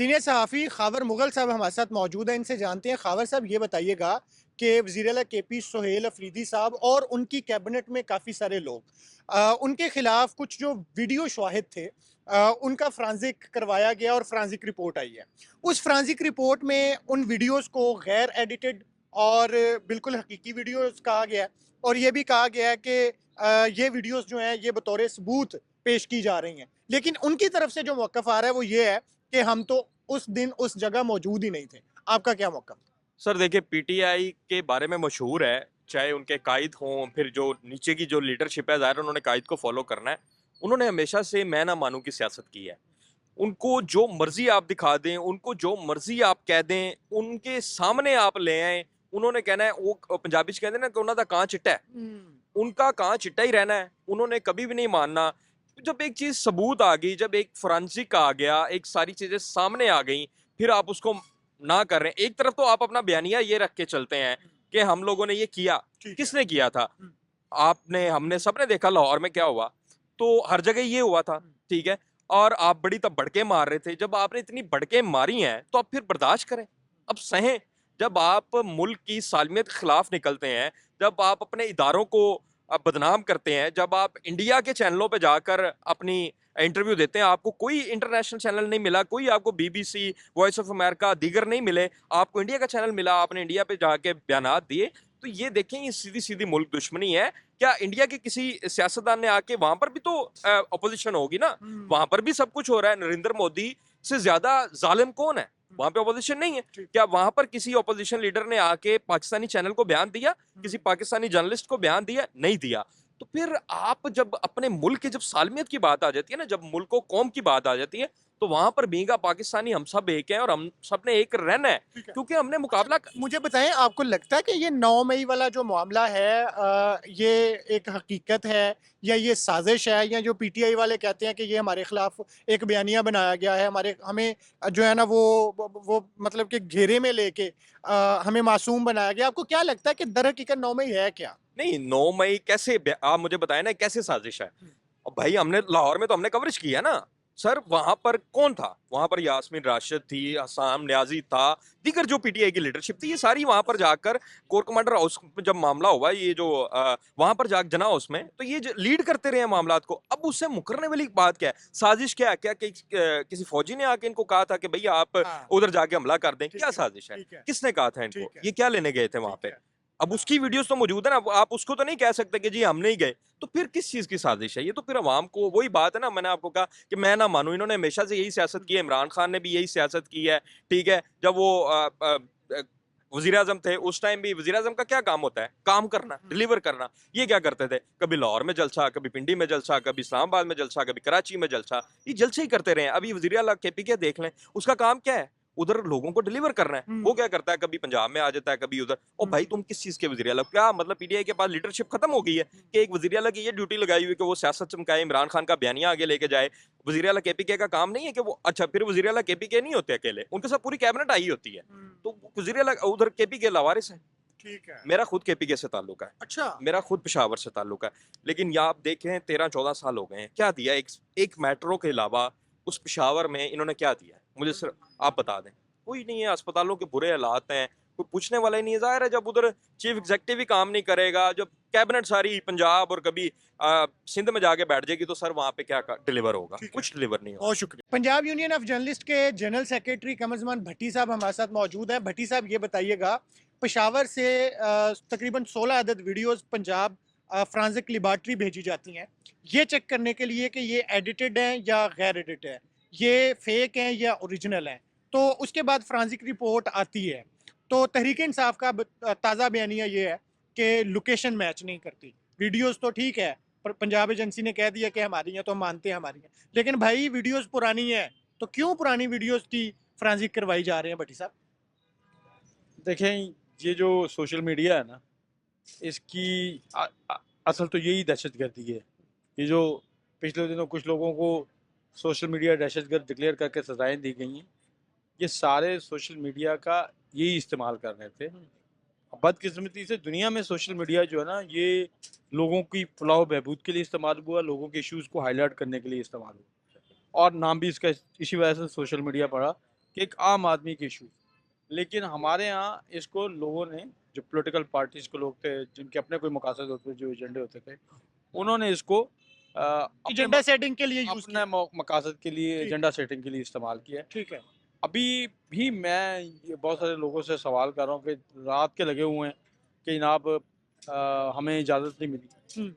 Senior सहाफ़ी ख़ावर मुग़ल साहब हमारे साथ मौजूद हैं, इनसे जानते हैं। ख़ावर साहब ये बताइएगा कि वज़ीर-ए-आला केपी सोहेल अफ़रीदी साहब और उनकी कैबिनेट में काफ़ी सारे लोग उनके ख़िलाफ़ कुछ जो वीडियो शवाहिद थे उनका फ़ॉरेंसिक करवाया गया और फ़ॉरेंसिक रिपोर्ट आई है। उस फ़ॉरेंसिक रिपोर्ट में उन वीडियोज़ को गैर एडिटेड और बिल्कुल हकीकी वीडियोज़ कहा गया है और ये भी कहा गया है कि ये वीडियोज़ जो हैं ये बतौर सबूत पेश की जा रही हैं। लेकिन उनकी तरफ से जो मौक़िफ़ आ रहा है वो ये है कि हम तो उस दिन उस जगह मौजूद ही नहीं थे। आपका क्या मौक़िफ़? सर देखिए, पीटीआई के बारे में मशहूर है, चाहे उनके कायद हों, फिर जो नीचे की जो लीडरशिप है, ज़ाहिर है उन्होंने कायद को फ़ॉलो करना है। उन्होंने हमेशा से मैं ना मानूँ की सियासत की है। उनको जो मर्ज़ी आप दिखा दें, उनको जो मर्ज़ी आप कह दें, उनके सामने आप ले आएँ, उन्होंने कहना है वो पंजाबी च कहते हैं ना कि उन्हां दा कां चिट्टा है। हुँ। उनका कां चिट्टा ही रहना है, उन्होंने कभी भी नहीं मानना। जब एक चीज़ सबूत आ गई, जब एक फोरेंसिक आ गया, एक सारी चीज़ें सामने आ गई, फिर आप उसको ना कर रहे हैं। एक तरफ तो आप अपना बयानिया ये रख के चलते हैं कि हम लोगों ने ये किया। ठीक है। किसने किया था? हुँ, आपने हमने सबने देखा लाहौर में क्या हुआ, तो हर जगह ये हुआ था, हुँ। ठीक है? और आप बड़ी तब भड़के मार रहे थे। जब आपने इतनी भड़के मारी हैं, तो आप फिर बर्दाश्त करें, अब सहें। जब आप मुल्क की सालमियत के खिलाफ निकलते हैं, जब आप अपने इदारों को बदनाम करते हैं, जब आप इंडिया के चैनलों पे जाकर अपनी इंटरव्यू देते हैं, आपको कोई इंटरनेशनल चैनल नहीं मिला, कोई आपको बीबीसी, वॉइस ऑफ अमेरिका, दीगर नहीं मिले, आपको इंडिया का चैनल मिला, आपने इंडिया पे जाके बयानात दिए, तो ये देखें ये सीधी-सीधी मुल्क दुश्मनी है। क्या इंडिया के किसी सियासतदान ने आके वहाँ पर भी तो अपोज़िशन होगी ना, हुँ, वहाँ पर भी सब कुछ हो रहा है, नरेंद्र मोदी से ज़्यादा ज़ालिम कौन है? हुँ। वहाँ पे अपोज़िशन नहीं है। ठीक। क्या वहाँ पर किसी अपोज़िशन लीडर ने आके पाकिस्तानी चैनल को बयान दिया? हुँ, किसी पाकिस्तानी जर्नलिस्ट को बयान दिया? नहीं दिया। तो फिर आप जब अपने मुल्क की जब सालमियत की बात आ जाती है ना, जब मुल्क और कौम की बात आ जाती है, तो वहाँ पर बीइंग अ पाकिस्तानी हम सब एक हैं और हम सब ने एक रहना है, ठीक है। क्योंकि हमने अच्छा, मुकाबला मुझे बताएँ आपको लगता है कि ये 9 मई वाला जो मामला है ये एक हकीकत है या ये साज़िश है या जो पीटीआई वाले कहते हैं कि ये हमारे खिलाफ एक बयानिया बनाया गया है, हमारे हमें जो है ना वो मतलब कि घेरे में लेके हमें मासूम बनाया गया। आपको क्या लगता है कि दर हकीकत 9 मई है क्या? नहीं, 9 मई कैसे आप मुझे बताएँ ना कैसे साज़िश है? हुँ, भाई हमने लाहौर में तो हमने कवरेज की है ना। सर वहाँ पर कौन था? वहाँ पर यास्मीन राशिद थी, हसाम न्याज़ी था, दीगर जो पीटीआई की लीडरशिप थी, ये सारी वहाँ पर जाकर कोर कमांडर हाउस में जब मामला हुआ ये जो वहाँ पर जा जना हाउस में, तो ये ज लीड करते रहे हैं मामलात को। अब उससे मुकरने वाली बात क्या है? साज़िश क्या है? क्या किसी फौजी ने आके इनको कहा था कि भई आप हाँ, उधर जाके हमला कर दें? ठीक क्या है, साज़िश है? ठीक है, किसने कहा था इनको? ठीक है, ये क्या लेने गए थे वहाँ ठीक पे? है। अब हाँ, उसकी वीडियोज़ तो मौजूद है ना, अब आप उसको तो नहीं कह सकते कि जी हम नहीं गए। तो फिर किस चीज़ की साज़िश है? ये तो फिर अवाम को वही बात है ना, मैंने आपको कहा कि मैं ना मानूँ, इन्होंने हमेशा से यही सियासत हुँ, की है, इमरान खान ने भी यही सियासत की है, ठीक है? जब वो वज़ीर-ए-आज़म थे, उस टाइम भी वज़ीर-ए-आज़म का क्या काम होता है? काम करना, हुँ, डिलीवर करना। ये क्या करते थे? कभी लाहौर में जलसा, कभी पिंडी में जलसा, कभी इस्लामाबाद में जलसा, कभी कराची में जलसा। ये जलसे ही करते रहे हैं। अभी वज़ीर आला केपीके देख लें, उसका काम क्या है? उधर लोगों को डिलीवर करना है। हुँ, वो क्या करता है? कभी पंजाब में आ जाता है, कभी उधर। ओ हुँ, भाई तुम किस चीज़ के वज़ीर आला हो? क्या मतलब पीटीआई के पास लीडरशिप खत्म हो गई है हुँ। कि एक वज़ीर आला की ये ड्यूटी लगाई हुई है कि वो सियासत चमकाए, इमरान खान का बयानिया आगे लेके जाए। वज़ीर आला केपीके का काम नहीं है कि वो अच्छा फिर वज़ीर आला केपीके नहीं होते अकेले, उनके साथ पूरी कैबिनेट आई होती है। हुँ, तो वज़ीर आला उधर केपीके लावारिस हैं। ठीक है। मेरा खुद केपीके से ताल्लुक है। अच्छा। मेरा खुद पेशावर से ताल्लुक है। लेकिन यहाँ आप देखें 13-14 साल हो गए हैं। क्या दिया एक मेट्रो के अलावा उस पेशावर में इन्होंने क्या दिया है? मुझे सिर्फ़ आप बता दें। कोई नहीं है, अस्पतालों के बुरे हालात हैं, कोई पूछने वाला ही नहीं है। ज़ाहिर है जब उधर चीफ़ एग्ज़ीक्युटिव ही काम नहीं करेगा, जब कैबिनेट सारी पंजाब और कभी सिंध में जाके बैठ जाएगी तो सर वहाँ पे क्या क डिलीवर होगा? ठीक है, कुछ डिलीवर नहीं बहुत होगा। शुक्रिया। पंजाब यूनियन ऑफ जर्नलिस्ट के जनरल सेक्रेटरी कमरज़मान भट्टी साहब हमारे साथ मौजूद हैं। भट्टी साहब ये बताइएगा, पेशावर से तकरीबन 16 अदद वीडियोज़ पंजाब फोरेंसिक लैबोरेटरी भेजी जाती हैं, ये चेक करने के लिए कि ये एडिटेड हैं या गैर एडिट है, ये फ़ेक हैं या ओरिजिनल हैं। तो उसके बाद फोरेंसिक रिपोर्ट आती है। तो तहरीक इंसाफ का ताज़ा बयानिया ये है कि लोकेशन मैच नहीं करती। वीडियोज़ तो ठीक है, पर पंजाब एजेंसी ने कह दिया कि हमारी हैं तो हम मानते हैं हमारी हैं। लेकिन भाई वीडियोज़ पुरानी हैं, तो क्यों पुरानी वीडियोज़ की फोरेंसिक करवाई जा रहे हैं भट्टी साहब? देखें, ये जो सोशल मीडिया है ना, इसकी अ अ, असल तो यही दहशतगर्दी है। ये जो पिछले दिनों कुछ लोगों को सोशल मीडिया दहशतगर्द डिक्लेयर करके सज़ाएँ दी गई हैं, ये सारे सोशल मीडिया का यही इस्तेमाल कर रहे थे। बदकिस्मती से दुनिया में सोशल मीडिया जो है ना, ये लोगों की फलाह बहबूद के लिए इस्तेमाल हुआ, लोगों के इश्यूज़ को हाइलाइट करने के लिए इस्तेमाल हुआ और नाम भी इसका इसी वजह से सोशल मीडिया पड़ा कि एक आम आदमी के इशू, लेकिन हमारे यहाँ इसको लोगों ने, जो पॉलिटिकल पार्टीज के लोग थे जिनके अपने कोई मकासद होते थे, जो एजेंडे होते थे, उन्होंने इसको अपने एजेंडा सेटिंग के लिए यूज अपने किया। मकासद के लिए, ठीक एजेंडा सेटिंग के लिए इस्तेमाल किया है। ठीक है। अभी भी मैं ये बहुत सारे लोगों से सवाल कर रहा हूँ कि रात के लगे हुए हैं कि जनाब हमें इजाज़त नहीं मिली हम्म,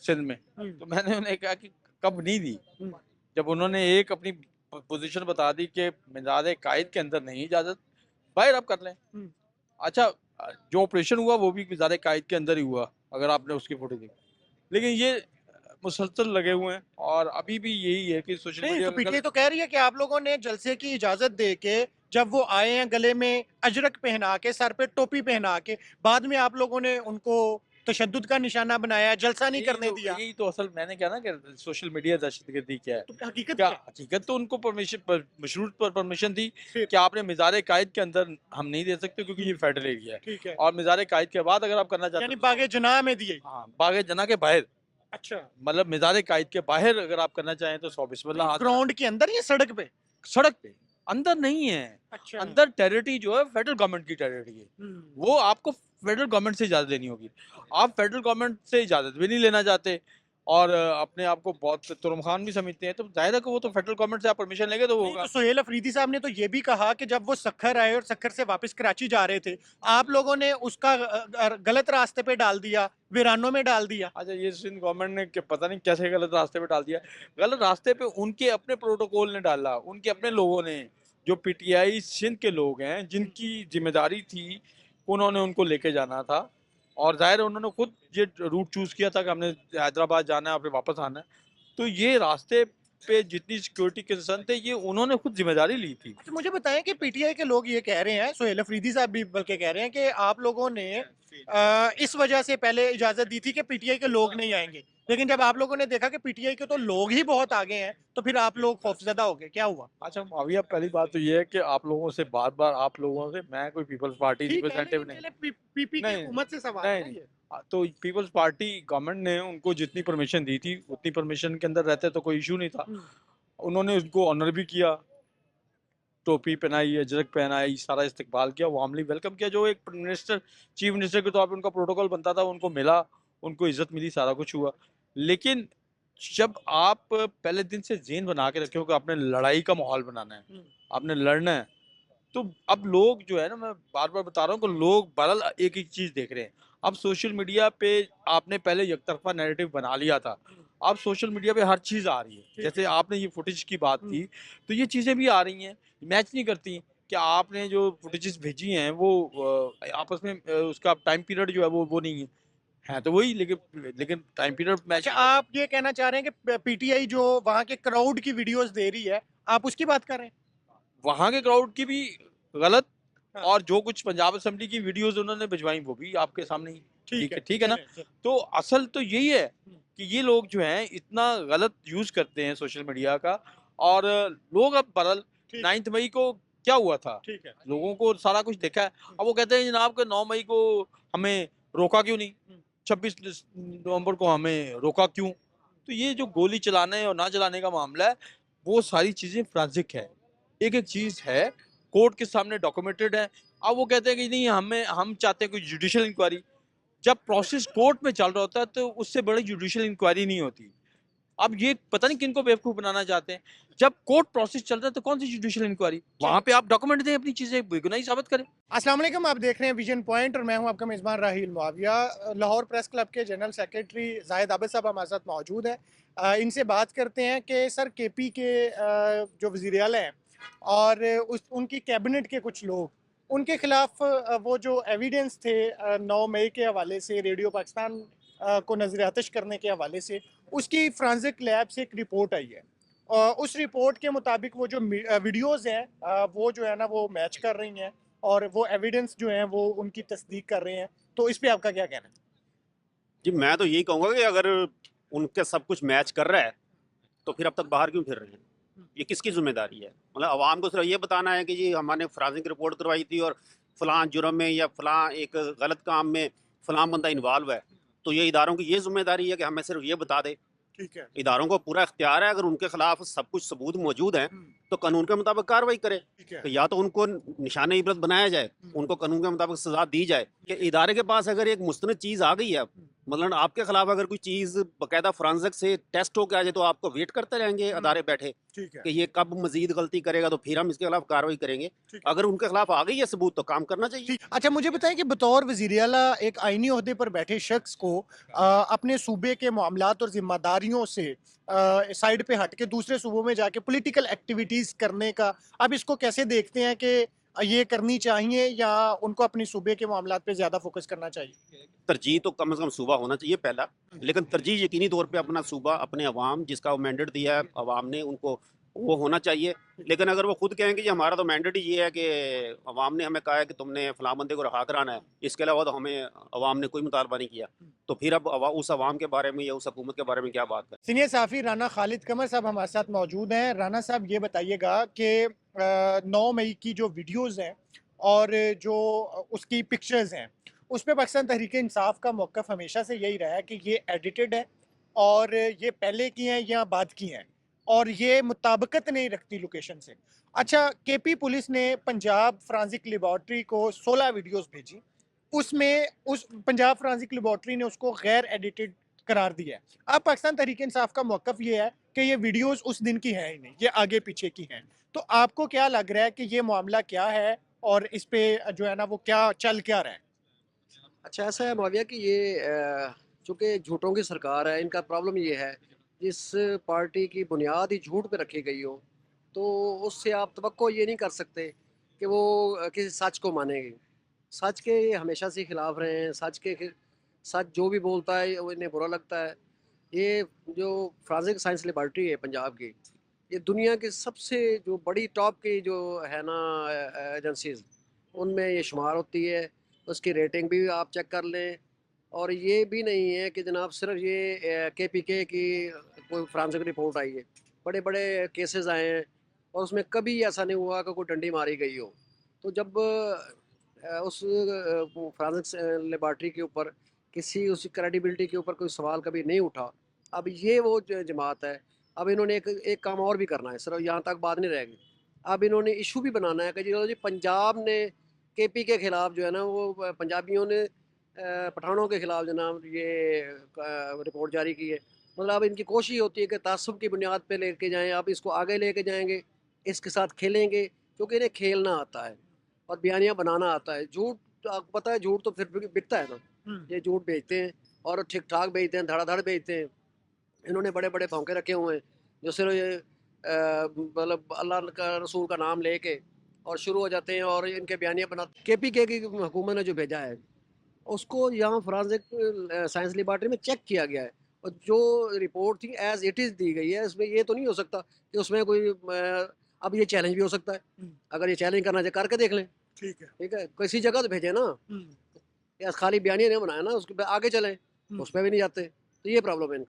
सिंध में। हम्म, तो मैंने उन्हें कहा कि कब नहीं दी, हम्म, जब उन्होंने एक अपनी पोजीशन बता दी कि मीनार कायद के अंदर नहीं इजाज़त, बाहर आप कर लें। हम्म। अच्छा, जो ऑपरेशन हुआ वो भी मीनार कायद के अंदर ही हुआ, अगर आपने उसकी फोटो देखी। लेकिन ये मुसलसल लगे हुए हैं और अभी भी यही है कि सोशल नहीं, मीडिया तो पीटीआई तो कह रही है कि आप लोगों ने जलसे की इजाजत दे के, जब वो आए हैं गले में अजरक पहना के, सर पे टोपी पहना के, बाद में आप लोगों ने उनको तशद्दुद का निशाना बनाया, जलसा नहीं करने दिया। यही तो असल मैंने कहा ना कि सोशल मीडिया दहशतगर्दी क्या है। तो हकीकत क्या क्या है? हकीकत तो उनको परमिशन, मशरूत पर परमिशन थी फिर कि आपने मिज़ार कायद के अंदर हम नहीं दे सकते क्योंकि ये फेडरल एरिया है, ठीक है, और मिज़ार कायद के बाद अगर आप करना चाहते यानी हो बागे जनाह में दिए। हाँ, बागे जना के बाहर, अच्छा, मतलब मिज़ार कायद के बाहर अगर आप करना चाहें तो 100 बिस्मिल्लाह, हाथ ग्राउंड के अंदर या सड़क पे? सड़क पे, अंदर नहीं है। अच्छा। अंदर टेरिटरी जो है फेडरल गवर्नमेंट की टेरिटरी है, वो आपको फेडरल गवर्नमेंट से इजाज़त लेनी होगी। आप फेडरल गवर्नमेंट से इजाज़त भी नहीं लेना चाहते और अपने आप को बहुत तुरम खान भी समझते हैं, तो जाहिर है कि वो तो फेडरल गवर्नमेंट से आप परमिशन लेंगे तो वो नहीं, होगा। तो सुहेल अफरीदी साहब ने तो ये भी कहा कि जब वो सक्खर आए और सक्खर से वापस कराची जा रहे थे, आप लोगों ने उसका गलत रास्ते पे डाल दिया, वीरानों में डाल दिया। अच्छा, ये सिंध गवर्नमेंट ने पता नहीं कैसे गलत रास्ते पे डाल दिया। गलत रास्ते पे उनके अपने प्रोटोकॉल ने डाला, उनके अपने लोगों ने, जो पीटीआई सिंध के लोग हैं जिनकी जिम्मेदारी थी, उन्होंने उनको लेके जाना था और जाहिर है उन्होंने खुद ये रूट चूज किया था कि हमने हैदराबाद जाना है और फिर वापस आना है। तो ये रास्ते पे जितनी सिक्योरिटी के इंतजाम थे ये उन्होंने खुद जिम्मेदारी ली थी। अच्छा, मुझे बताएं कि पीटीआई के लोग ये कह रहे हैं, सुहेल अफरीदी साहब भी बल्कि कह रहे हैं कि आप लोगों ने इस वजह से पहले इजाजत दी थी कि पीटीआई के लोग नहीं आएंगे, लेकिन जब आप लोगों ने देखा कि पीटीआई के तो लोग ही बहुत आगे हैं, तो फिर आप लोग खौफजदा हो गए, क्या हुआ? अच्छा मुआविया, पहली बात तो ये है कि आप लोगों से बार बार, आप लोगों से, मैं कोई पीपल्स पार्टी ठीक है, रिप्रेजेंटेटिव लेकिन नहीं। पहले पीपी की नहीं हुकूमत से सवाल नहीं है ना नहीं। ये। तो पीपल्स पार्टी गवर्नमेंट ने उनको जितनी परमिशन दी थी उतनी परमिशन के अंदर रहते तो कोई इशू नहीं था। हम्म, उन्होंने उनको ऑनर भी किया, टोपी पहनाई, अजरक पहनाई, सारा इस्तकबाल किया, वार्मली वेलकम किया, जो एक मिनिस्टर, चीफ मिनिस्टर के तौर पर उनका प्रोटोकॉल बनता था, उनको मिला, उनको इज्जत मिली, सारा कुछ हुआ। लेकिन जब आप पहले दिन से जेन बना के रखे हो कि आपने लड़ाई का माहौल बनाना है, हम्म, आपने लड़ना है, तो अब लोग जो है ना, मैं बार बार बता रहा हूँ कि लोग बहरहाल एक ही चीज देख रहे हैं। अब सोशल मीडिया पे आपने पहले एकतरफा नैरेटिव बना लिया था, अब सोशल मीडिया पे हर चीज आ रही है। जैसे आपने ये फुटेज की बात की, तो ये चीजें भी आ रही हैं, मैच नहीं करती कि आपने जो फुटेजेस भेजी हैं वो आपस में उसका टाइम पीरियड जो है वो नहीं है तो वही, लेकिन लेकिन टाइम पीरियड मैच अच्छा, आप ये कहना चाह रहे हैं कि पीटीआई जो वहां के क्राउड की वीडियोस दे रही है, आप उसकी बात कर रहे हैं? वहां के क्राउड की भी गलत, हाँ, और जो कुछ पंजाब असेंबली की वीडियोस उन्होंने भिजवाई वो भी आपके सामने ही। ठीक है ना। चलें, चलें। तो असल तो यही है हम्म, कि ये लोग जो हैं इतना गलत यूज करते हैं सोशल मीडिया का, और लोग अब बरल ठीक 9 मई को क्या हुआ था, ठीक है। लोगों को सारा कुछ देखा है। अब वो कहते हैं जनाब के 9 मई को हमें रोका क्यों नहीं, हम्म, 26 नवंबर को हमें रोका क्यों। तो ये जो गोली चलाने और ना चलाने का मामला है, वो सारी चीजें फ्रांजिक है, एक एक चीज है, कोर्ट के सामने डॉक्यूमेंटेड है। अब वो कहते हैं कि नहीं, हम चाहते हैं कोई जुडिशियल इंक्वायरी। जब प्रोसेस कोर्ट में चल रहा होता है तो उससे बड़ी जुडिशियल इंक्वायरी नहीं होती। अब ये पता नहीं किनको बेवकूफ बनाना चाहते हैं। जब कोर्ट प्रोसेस चल रहा है तो कौन सी जुडिशियल इंक्वायरी, वहां पे आप डॉक्यूमेंट दें, अपनी चीजें बेगुनाही साबित करें। अस्सलाम वालेकुम, आप देख रहे हैं विजन पॉइंट और मैं हूं आपका मेज़बान राहील मुआविया। लाहौर प्रेस क्लब के जनरल सेक्रेटरी जाहिद आबिद साहब हमारे साथ मौजूद हैं। इनसे बात करते हैं कि सर केपी के जो वज़ीर आला हैं और उनकी कैबिनेट के कुछ लोग, उनके खिलाफ वो जो एविडेंस थे 9 मई के हवाले से, रेडियो पाकिस्तान को नजर आतिश करने के हवाले से, उसकी फ्रांसिक लैब से एक रिपोर्ट आई है। उस रिपोर्ट के मुताबिक वो जो वीडियोज़ हैं वो जो है ना वो मैच कर रही हैं और वो एविडेंस जो है वो उनकी तस्दीक कर रहे हैं। तो इस पे आपका क्या कहना है? जी, मैं तो यही कहूँगा कि अगर उनके सब कुछ मैच कर रहा है तो फिर अब तक बाहर क्यों फिर रहे हैं? ये किसकी जिम्मेदारी है? मतलब आवाम को सिर्फ ये बताना है कि जी हमने फोरेंसिक रिपोर्ट करवाई थी और फलां जुर्म में या फलां एक गलत काम में फलां बंदा इन्वॉल्व है, तो ये इदारों की ये जिम्मेदारी है कि हमें सिर्फ ये बता दे। ठीक है। इदारों को पूरा इख्तियार है, अगर उनके खिलाफ सब कुछ सबूत मौजूद हैं हम्म, तो कानून के मुताबिक कार्रवाई करे। ठीक है। तो या तो उनको निशाने इबरत बनाया जाए, उनको कानून के मुताबिक सजा दी जाए कि इदारे के पास अगर एक मुस्तनद चीज़ आ गई है, मतलब आपके खिलाफ अगर कोई चीज़ बाकायदा फोरेंसिक से टेस्ट होकर आ जाए तो आपको वेट करते रहेंगे अदारे बैठे ठीक है। कि ये कब मजीद गलती करेगा तो फिर हम इसके खिलाफ कार्रवाई करेंगे। ठीक। अगर उनके खिलाफ आ गई है सबूत तो काम करना चाहिए। ठीक। अच्छा, मुझे बताएं कि बतौर वज़ीर आला एक आईनी ओहदे पर बैठे शख्स को अपने सूबे के मामलात और जिम्मेदारियों से साइड पे हट के दूसरे सूबों में जाके पॉलिटिकल एक्टिविटीज़ करने का आप इसको कैसे देखते हैं कि ये करनी चाहिए या उनको अपने सूबे के मामलात पे ज़्यादा फोकस करना चाहिए? तरजीह तो कम से कम सूबा होना चाहिए पहला, लेकिन तरजीह यकीनी तौर पे अपना सूबा, अपने अवाम जिसका मैंडेट दिया है अवाम ने, उनको वो होना चाहिए। लेकिन अगर वो खुद कहें कि जी हमारा तो मैंडेट ही ये है कि अवाम ने हमें कहा है कि तुमने फलां बंदे को रहा कराना है, इसके अलावा तो हमें अवाम ने कोई मुतालबा नहीं किया, तो फिर अब उस अवाम के बारे में या उस हुकूमत के बारे में क्या बात करें। सीनियर साफ़ी राना खालिद कमर साहब हमारे साथ मौजूद हैं। राना साहब, ये बताइएगा कि 9 मई की जो वीडियोज़ हैं और जो उसकी पिक्चर्स हैं, उस पे पाकिस्तान तहरीक इंसाफ का मौक़िफ़ हमेशा से यही रहा है कि ये एडिटेड है और ये पहले की हैं या बाद की हैं और ये मुताबिकत नहीं रखती लोकेशन से। अच्छा, केपी पुलिस ने पंजाब फोरेंसिक लेबॉर्ट्री को 16 वीडियोज़ भेजी, उसमें उस पंजाब फोरेंसिक लेबॉर्ट्री ने उसको गैर एडिटेड करार दिया है। अब पाकिस्तान तहरीक इंसाफ का मौक़िफ़ ये है कि ये वीडियोज़ उस दिन की हैं ही नहीं, ये आगे पीछे की हैं। तो आपको क्या लग रहा है कि ये मामला क्या है और इस पे जो है ना वो क्या चल क्या रहा है? अच्छा, ऐसा है मौविया कि ये चूँकि झूठों की सरकार है, इनका प्रॉब्लम ये है, जिस पार्टी की बुनियाद ही झूठ पे रखी गई हो, तो उससे आप तवक्को ये नहीं कर सकते कि वो किसी सच को मानेगी। सच के ये हमेशा से खिलाफ रहे हैं, सच जो भी बोलता है वो इन्हें बुरा लगता है। ये जो फोरेंसिक साइंस लेबॉर्ट्री है पंजाब की, ये दुनिया की सबसे जो बड़ी टॉप की जो है ना एजेंसीज़, उनमें ये शुमार होती है। उसकी रेटिंग भी आप चेक कर लें। और ये भी नहीं है कि जनाब सिर्फ ये केपीके की कोई फोरेंसिक रिपोर्ट आई है, बड़े बड़े केसेस आए हैं और उसमें कभी ऐसा नहीं हुआ कि कोई डंडी मारी गई हो। तो जब उस फोरेंसिक लेबॉर्ट्री के ऊपर किसी उसकी क्रेडिबिलिटी के ऊपर कोई सवाल कभी नहीं उठा, अब ये वो जमात है। अब इन्होंने एक काम और भी करना है, सिर्फ यहाँ तक बात नहीं रहेगी। अब इन्होंने इशू भी बनाना है कि जी पंजाब ने केपी के खिलाफ जो है ना वो पंजाबियों ने पठानों के खिलाफ जनाब ये रिपोर्ट जारी की है। मतलब अब इनकी कोशिश होती है कि तासुब की बुनियाद पे लेके जाएं, अब इसको आगे लेके जाएंगे, इसके साथ खेलेंगे, क्योंकि इन्हें खेलना आता है और बयानियाँ बनाना आता है। झूठ आपको पता है, झूठ तो फिर भी बिकता है ना। ये झूठ बेचते हैं और ठीक ठाक बेचते हैं, धड़ाधड़ बेचते हैं। इन्होंने बड़े बड़े भौंके रखे हुए हैं जो सिर्फ ये मतलब अल्लाह का रसूल का नाम लेके और शुरू हो जाते हैं और इनके बयानियाँ बनाते। केपीके की हुकूमत ने जो भेजा है उसको यहाँ फोरेंसिक साइंस लेबॉर्ट्री में चेक किया गया है और जो रिपोर्ट थी एज इट इज़ दी गई है। इसमें ये तो नहीं हो सकता कि उसमें कोई अब ये चैलेंज भी हो सकता है। अगर ये चैलेंज करना चाहिए करके देख लें। ठीक है। ठीक है, किसी जगह तो भेजे ना, या खाली बयानिया नहीं बनाया ना, उसके आगे चलें, उस पर भी नहीं जाते। तो ये प्रॉब्लम है इनका।